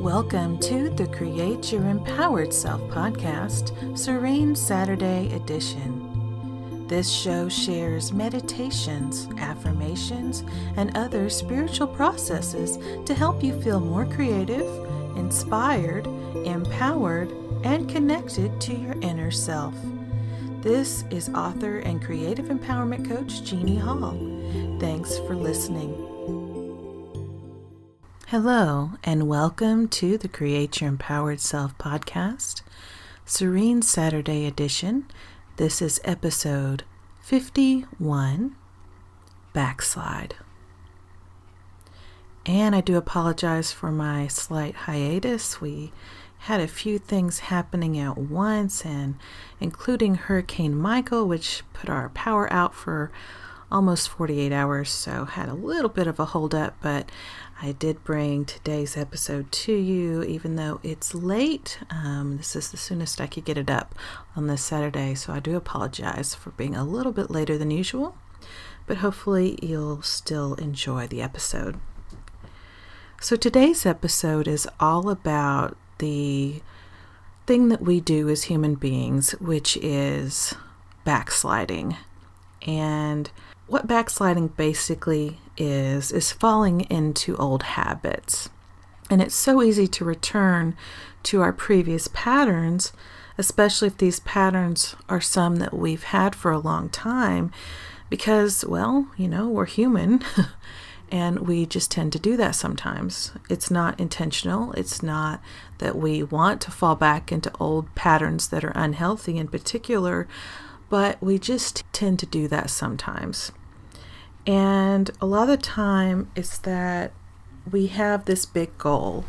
Welcome to the Create Your Empowered Self podcast, Serene Saturday edition. This show shares meditations, affirmations, and other spiritual processes to help you feel more creative, inspired, empowered, and connected to your inner self. This is author and creative empowerment coach Jeannie Hall. Thanks for listening. Hello, and welcome to the Create Your Empowered Self podcast, Serene Saturday edition. This is episode 51, Backslide. And I do apologize for my slight hiatus. We had a few things happening at once, and including Hurricane Michael, which put our power out for almost 48 hours, so had a little bit of a holdup, but I did bring today's episode to you, even though it's late. This is the soonest I could get it up on this Saturday, so I do apologize for being a little bit later than usual, but hopefully you'll still enjoy the episode. So today's episode is all about the thing that we do as human beings, which is backsliding. And what backsliding basically is falling into old habits. And it's so easy to return to our previous patterns, especially if these patterns are some that we've had for a long time, because, well, we're human and we just tend to do that sometimes. It's not intentional. It's not that we want to fall back into old patterns that are unhealthy in particular, but we just tend to do that sometimes. And a lot of the time it's that we have this big goal,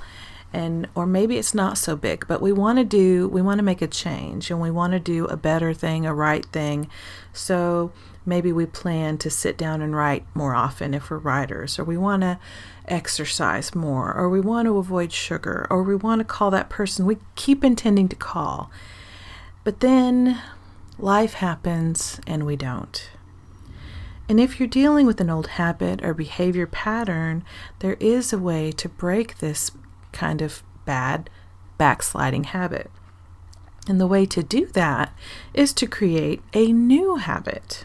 or maybe it's not so big, but we want to make a change, and we want to do a better thing, a right thing. So maybe we plan to sit down and write more often if we're writers, or we want to exercise more, or we want to avoid sugar, or we want to call that person we keep intending to call. But then life happens and we don't. And if you're dealing with an old habit or behavior pattern, there is a way to break this kind of bad backsliding habit. And the way to do that is to create a new habit.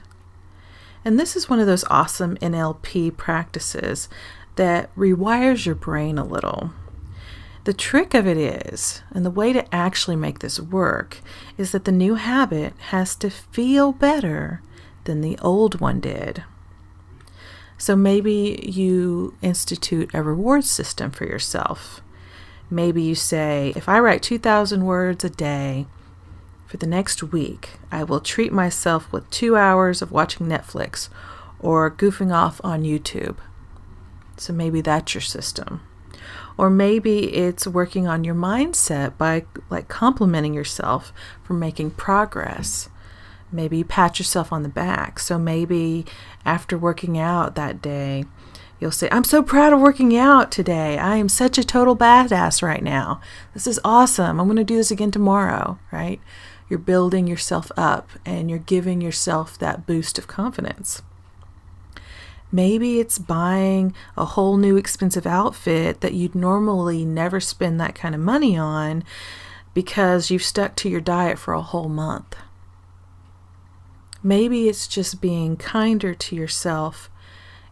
And this is one of those awesome NLP practices that rewires your brain a little. The trick of it is, and the way to actually make this work, is that the new habit has to feel better than the old one did. So maybe you institute a reward system for yourself. Maybe you say, if I write 2,000 words a day for the next week, I will treat myself with 2 hours of watching Netflix or goofing off on YouTube. So maybe that's your system. Or maybe it's working on your mindset by complimenting yourself for making progress. Maybe you pat yourself on the back. So maybe after working out that day, you'll say, I'm so proud of working out today. I am such a total badass right now. This is awesome. I'm going to do this again tomorrow, right? You're building yourself up and you're giving yourself that boost of confidence. Maybe it's buying a whole new expensive outfit that you'd normally never spend that kind of money on because you've stuck to your diet for a whole month. Maybe it's just being kinder to yourself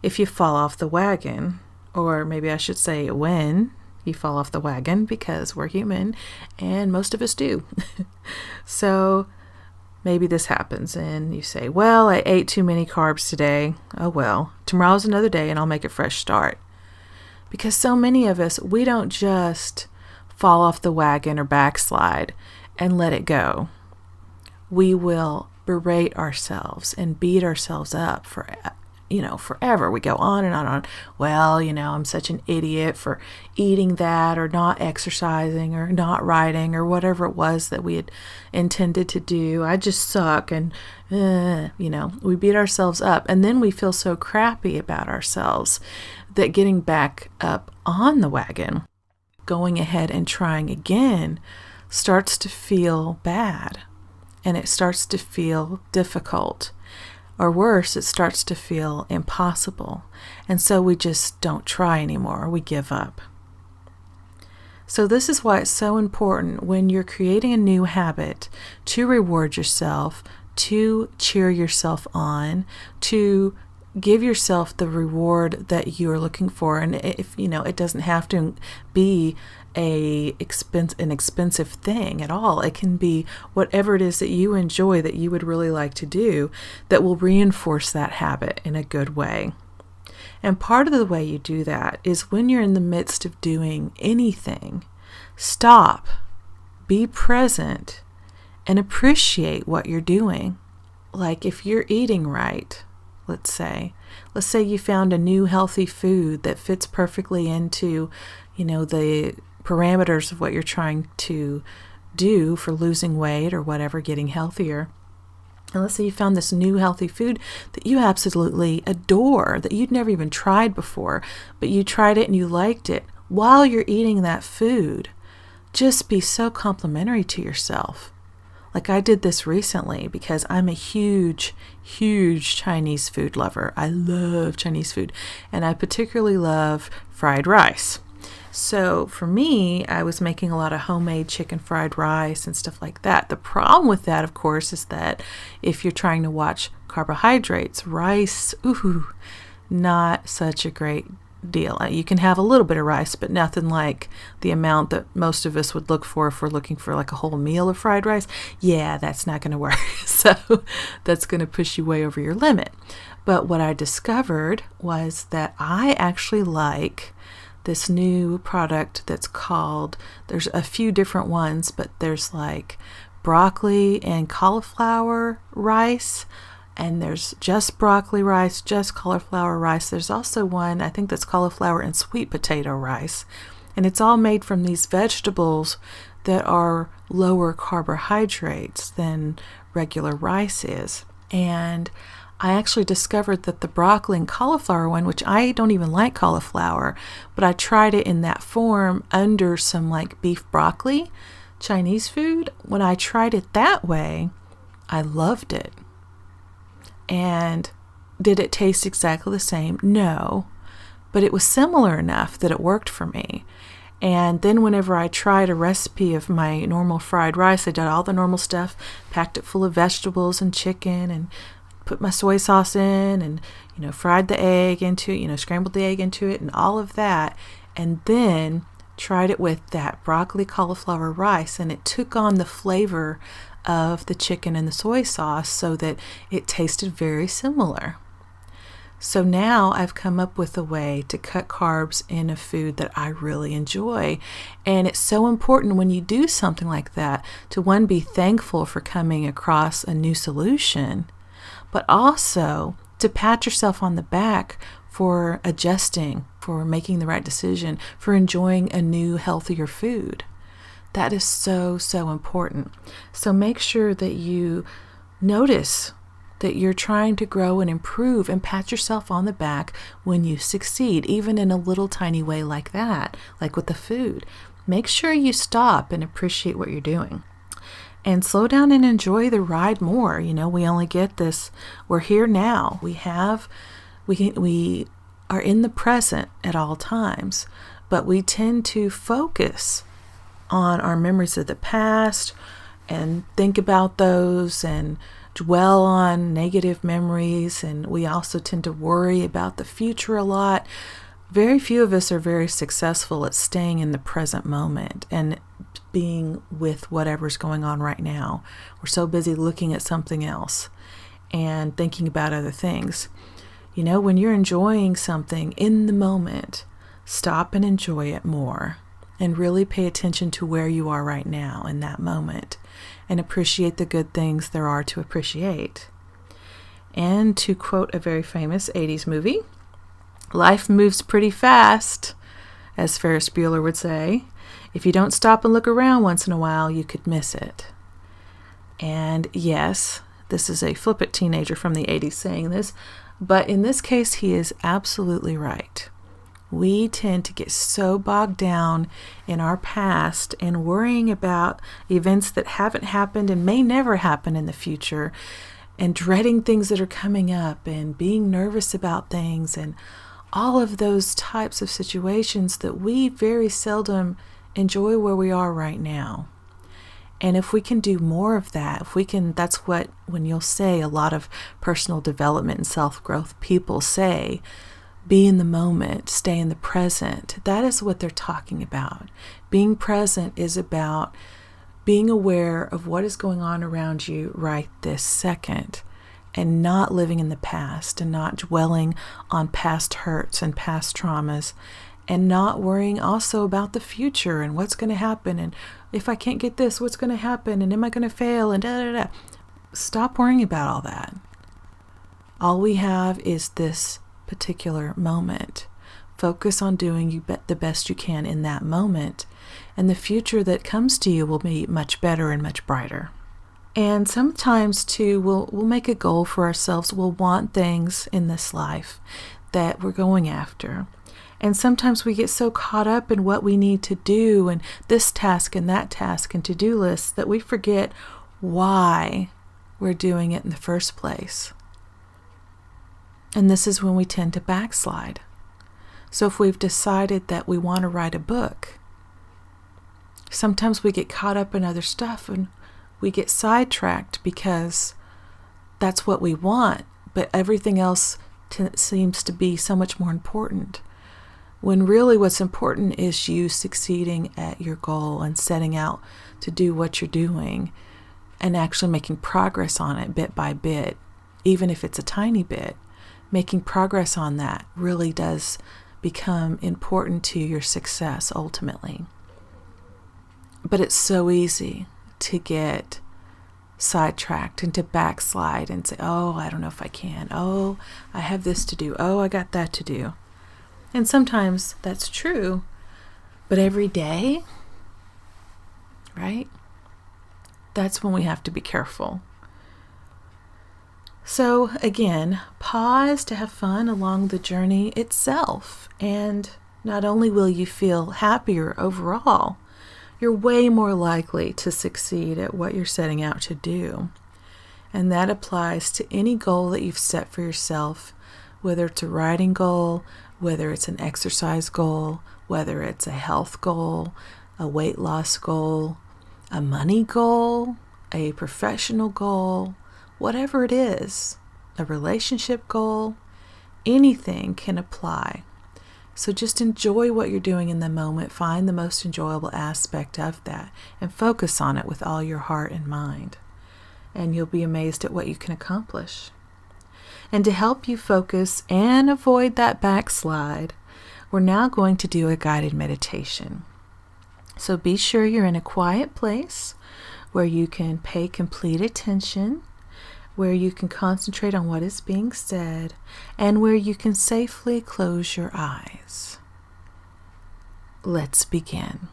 if you fall off the wagon, or maybe I should say when you fall off the wagon, because we're human and most of us do. So maybe this happens and you say, well, I ate too many carbs today. Oh well, tomorrow's another day and I'll make a fresh start. Because so many of us, we don't just fall off the wagon or backslide and let it go. We will berate ourselves and beat ourselves up for forever. We go on and on and on. Well, I'm such an idiot for eating that, or not exercising, or not writing, or whatever it was that we had intended to do. I just suck. And, we beat ourselves up. And then we feel so crappy about ourselves that getting back up on the wagon, going ahead and trying again, starts to feel bad. And it starts to feel difficult. Or worse, it starts to feel impossible. And so we just don't try anymore. We give up. So this is why it's so important when you're creating a new habit to reward yourself, to cheer yourself on, to give yourself the reward that you're looking for. And if it doesn't have to be an expensive thing at all. It can be whatever it is that you enjoy, that you would really like to do, that will reinforce that habit in a good way. And part of the way you do that is when you're in the midst of doing anything, stop, be present, and appreciate what you're doing. Like if you're eating right, let's say you found a new healthy food that fits perfectly into, the parameters of what you're trying to do for losing weight or whatever, getting healthier. And let's say you found this new healthy food that you absolutely adore, that you'd never even tried before, but you tried it and you liked it. While you're eating that food, just be so complimentary to yourself. Like I did this recently because I'm a huge Chinese food lover. I love Chinese food, and I particularly love fried rice. So for me, I was making a lot of homemade chicken fried rice and stuff like that. The problem with that, of course, is that if you're trying to watch carbohydrates, rice, not such a great deal. You can have a little bit of rice, but nothing like the amount that most of us would look for if we're looking for like a whole meal of fried rice. Yeah, that's not going to work. So that's going to push you way over your limit. But what I discovered was that I actually like this new product that's called, there's a few different ones, but there's like broccoli and cauliflower rice, and there's just broccoli rice, just cauliflower rice. There's also one, I think that's cauliflower and sweet potato rice. And it's all made from these vegetables that are lower carbohydrates than regular rice is. And I actually discovered that the broccoli and cauliflower one, which I don't even like cauliflower, but I tried it in that form under some like beef broccoli Chinese food. When I tried it that way, I loved it. And did it taste exactly the same? No, but it was similar enough that it worked for me. And then whenever I tried a recipe of my normal fried rice, I did all the normal stuff, packed it full of vegetables and chicken, and put my soy sauce in, and fried the egg into it, scrambled the egg into it and all of that, and then tried it with that broccoli cauliflower rice, and it took on the flavor of the chicken and the soy sauce so that it tasted very similar. So now I've come up with a way to cut carbs in a food that I really enjoy. And it's so important when you do something like that to, one, be thankful for coming across a new solution, but also to pat yourself on the back for adjusting, for making the right decision, for enjoying a new, healthier food. That is so, so important. So make sure that you notice that you're trying to grow and improve, and pat yourself on the back when you succeed, even in a little tiny way like that, like with the food. Make sure you stop and appreciate what you're doing. And slow down and enjoy the ride more. We only get this. We're here now. We are in the present at all times, but we tend to focus on our memories of the past and think about those and dwell on negative memories. And we also tend to worry about the future a lot. Very few of us are very successful at staying in the present moment and being with whatever's going on right now. We're so busy looking at something else and thinking about other things. When you're enjoying something in the moment, stop and enjoy it more, and really pay attention to where you are right now in that moment, and appreciate the good things there are to appreciate. And to quote a very famous 80s movie, life moves pretty fast, as Ferris Bueller would say. If you don't stop and look around once in a while, you could miss it. And yes, this is a flippant teenager from the 80s saying this, but in this case, he is absolutely right. We tend to get so bogged down in our past and worrying about events that haven't happened and may never happen in the future, and dreading things that are coming up, and being nervous about things, and all of those types of situations that we very seldom enjoy where we are right now. And if we can do more of that, that's what, when you'll say, a lot of personal development and self-growth people say, be in the moment, stay in the present. That is what they're talking about. Being present is about being aware of what is going on around you right this second, and not living in the past, and not dwelling on past hurts and past traumas, and not worrying also about the future and what's going to happen, and if I can't get this, what's going to happen, and am I going to fail, and da-da-da. Stop worrying about all that. All we have is this particular moment. Focus on doing the best you can in that moment, and the future that comes to you will be much better and much brighter. And sometimes too, we'll make a goal for ourselves. We'll want things in this life that we're going after. And sometimes we get so caught up in what we need to do and this task and that task and to-do lists that we forget why we're doing it in the first place. And this is when we tend to backslide. So if we've decided that we want to write a book, sometimes we get caught up in other stuff and we get sidetracked because that's what we want, but everything else seems to be so much more important. When really what's important is you succeeding at your goal and setting out to do what you're doing and actually making progress on it bit by bit, even if it's a tiny bit. Making progress on that really does become important to your success ultimately. But it's so easy to get sidetracked and to backslide and say, oh, I don't know if I can. Oh, I have this to do. Oh, I got that to do. And sometimes that's true, but every day, right? That's when we have to be careful. So again, pause to have fun along the journey itself. And not only will you feel happier overall, you're way more likely to succeed at what you're setting out to do. And that applies to any goal that you've set for yourself, whether it's a writing goal, whether it's an exercise goal, whether it's a health goal, a weight loss goal, a money goal, a professional goal, whatever it is, a relationship goal, anything can apply. So just enjoy what you're doing in the moment. Find the most enjoyable aspect of that and focus on it with all your heart and mind. And you'll be amazed at what you can accomplish. And to help you focus and avoid that backslide, we're now going to do a guided meditation. So be sure you're in a quiet place where you can pay complete attention, where you can concentrate on what is being said, and where you can safely close your eyes. Let's begin.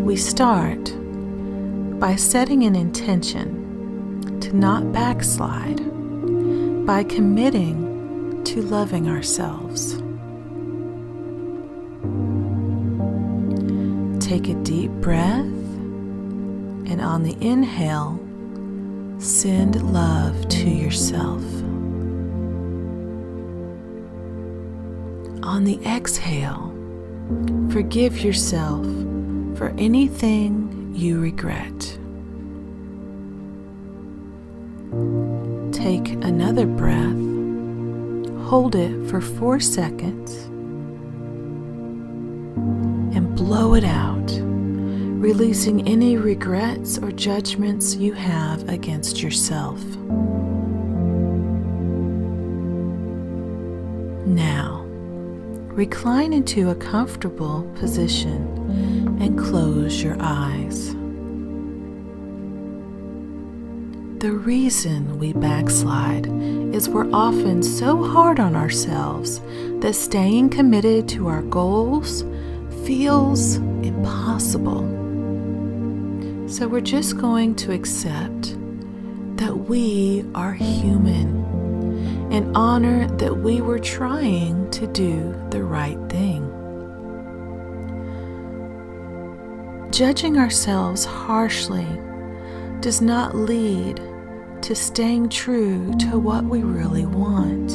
We start by setting an intention to not backslide, by committing to loving ourselves. Take a deep breath. And on the inhale, send love to yourself. On the exhale, forgive yourself for anything you regret. Take another breath, hold it for 4 seconds, and blow it out, releasing any regrets or judgments you have against yourself. Now, recline into a comfortable position and close your eyes. The reason we backslide is we're often so hard on ourselves that staying committed to our goals feels impossible. So we're just going to accept that we are human and honor that we were trying to do the right thing. Judging ourselves harshly does not lead to staying true to what we really want.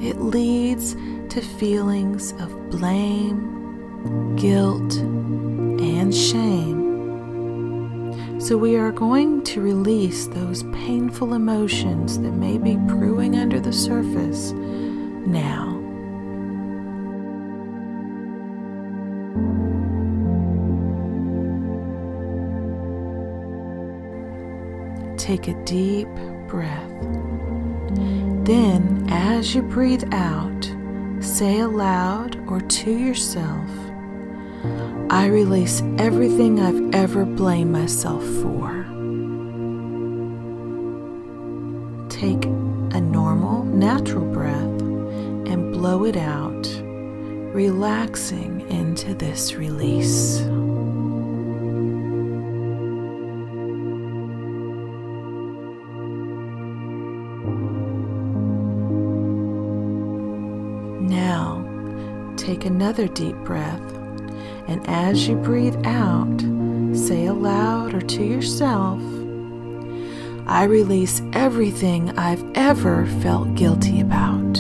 It leads to into feelings of blame, guilt, and shame. So we are going to release those painful emotions that may be brewing under the surface now. Take a deep breath. Then, as you breathe out, say aloud or to yourself, I release everything I've ever blamed myself for. Take a normal, natural breath and blow it out, relaxing into this release. Now, take another deep breath, and as you breathe out, say aloud or to yourself, I release everything I've ever felt guilty about.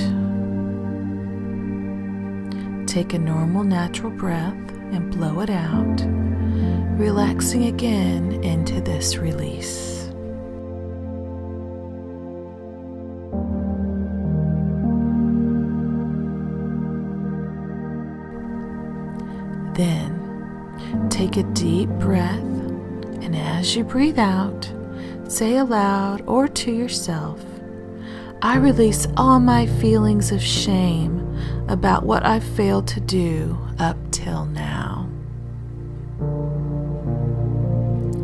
Take a normal, natural breath and blow it out, relaxing again into this release. Then, take a deep breath, and as you breathe out, say aloud or to yourself, I release all my feelings of shame about what I've failed to do up till now.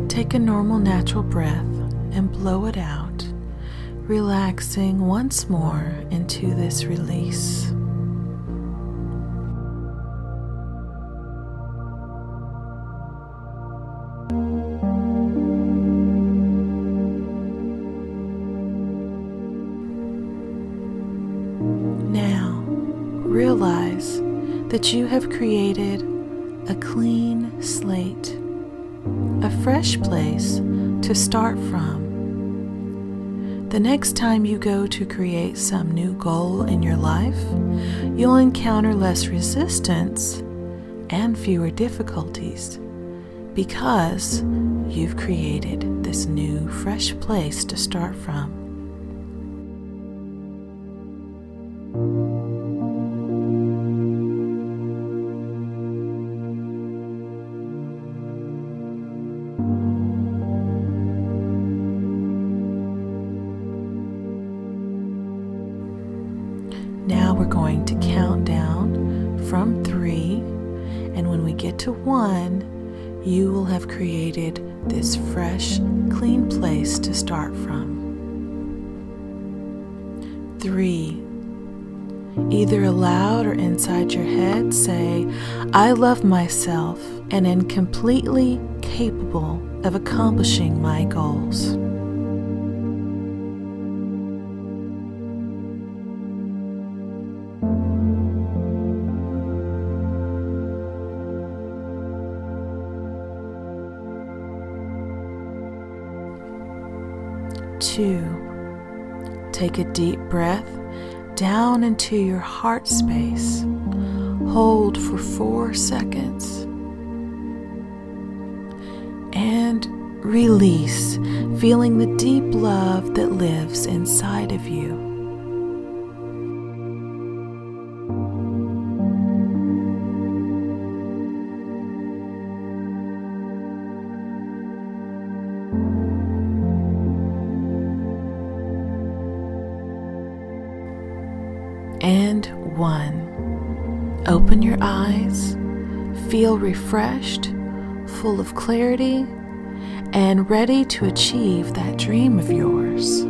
Take a normal, natural breath and blow it out, relaxing once more into this release. Now, realize that you have created a clean slate, a fresh place to start from. The next time you go to create some new goal in your life, you'll encounter less resistance and fewer difficulties because you've created this new, fresh place to start from. Now we're going to count down from 3, and when we get to 1, you will have created this fresh, clean place to start from. 3. Either aloud or inside your head, say, I love myself and am completely capable of accomplishing my goals. 2. Take a deep breath down into your heart space. Hold for 4 seconds. And release, feeling the deep love that lives inside of you. And 1. Open your eyes, feel refreshed, full of clarity, and ready to achieve that dream of yours.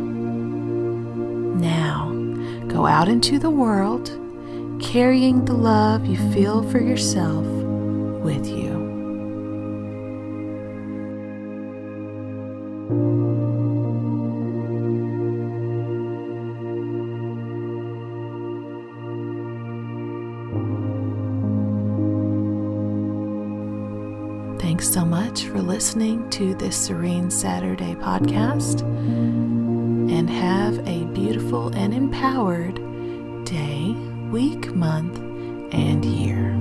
Now, go out into the world, carrying the love you feel for yourself with you. Thanks so much for listening to this Serene Saturday podcast, and have a beautiful and empowered day week, month, and year.